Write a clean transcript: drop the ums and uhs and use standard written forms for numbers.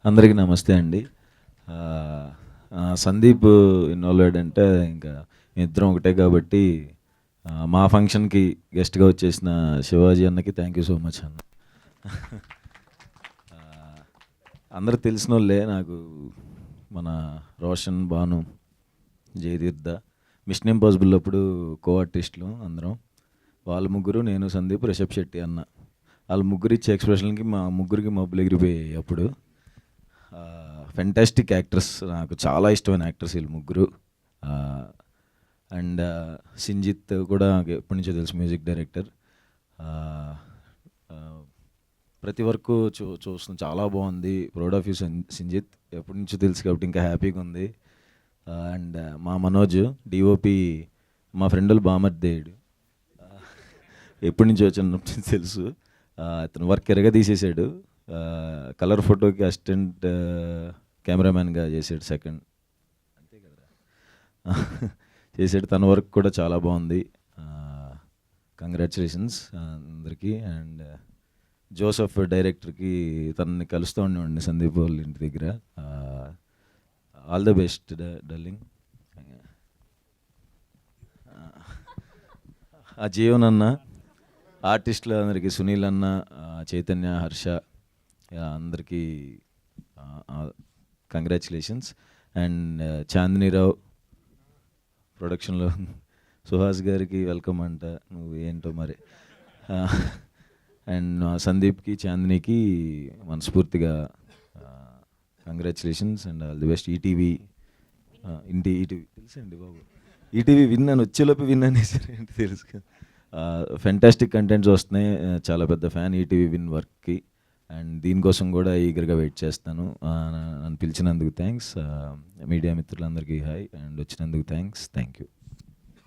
అందరికీ నమస్తే అండి. సందీప్ ఇన్వాల్వ్డ్ అంటే ఇంకా ఇద్దరం ఒకటే కాబట్టి మా ఫంక్షన్కి గెస్ట్గా వచ్చేసిన శివాజీ అన్నకి థ్యాంక్ యూ సో మచ్ అన్న. ఆ, అందరూ తెలిసిన వాళ్ళే నాకు. మన రోషన్, భాను, జయతీర్థ, మిషన్ ఇంపాసిబుల్ అప్పుడు కో ఆర్టిస్టులు అందరం. వాళ్ళ ముగ్గురు, నేను, సందీప్, రిషబ్ శెట్టి అన్న. వాళ్ళ ముగ్గురు ఇచ్చే ఎక్స్ప్రెషన్కి మా ముగ్గురికి మబ్బులు ఎగిరిపోయాయి అప్పుడు. ఫెంటాస్టిక్ యాక్టర్స్, నాకు చాలా ఇష్టమైన యాక్టర్స్ వీళ్ళు ముగ్గురు. అండ్ సింజిత్ కూడా నాకు ఎప్పటి నుంచో తెలుసు, మ్యూజిక్ డైరెక్టర్. ప్రతి వర్క్ చూస్తున్నాం, చాలా బాగుంది. ప్రౌడ్ ఆఫ్ యూ సింజిత్, ఎప్పటి నుంచో తెలుసు కాబట్టి ఇంకా హ్యాపీగా ఉంది. అండ్ మా మనోజ్ డిఓపి, మా ఫ్రెండ్ బామర్దేయుడు, ఎప్పటి నుంచి వచ్చినప్పుడు తెలుసు. అతను వర్క్ ఎరగా తీసేసాడు. కలర్ ఫోటోకి అసిస్టెంట్ కెమెరామ్యాన్గా చేసాడు, సెకండ్ అంతే కదరా. చేసాడు. తన వర్క్ కూడా చాలా బాగుంది. కంగ్రాచులేషన్స్ అందరికీ. అండ్ జోసఫ్ డైరెక్టర్కి, తనని కలుస్తూ ఉండేవాడిని సందీప్ వాళ్ళ ఇంటి దగ్గర. All the best darling. ఆ జీవన్ అన్న, ఆర్టిస్టులు అందరికీ, సునీల్ అన్న, చైతన్య, హర్ష, అందరికీ కంగ్రాచులేషన్స్. అండ్ చాందినీరావు ప్రొడక్షన్లో, సుహాస్ గారికి వెల్కమ్ అంట, నువ్వు ఏంటో మరి. అండ్ సందీప్కి, చాందినికి మనస్ఫూర్తిగా congratulations and all the best. ETV తెలుసండి బాబు, ఈటీవీ విన్ అని వచ్చేలోపు విన్ అనేసారు ఏంటి తెలుసు కదా. ఫెంటాస్టిక్ కంటెంట్స్ వస్తున్నాయి. చాలా పెద్ద ఫ్యాన్ ఈటీవీ విన్ వర్క్కి. అండ్ దీనికోసం కూడా ఈగర్గా వెయిట్ చేస్తాను. నన్ను పిలిచినందుకు థ్యాంక్స్. మీడియా మిత్రులందరికీ హాయ్, అండ్ వచ్చినందుకు థ్యాంక్ యూ.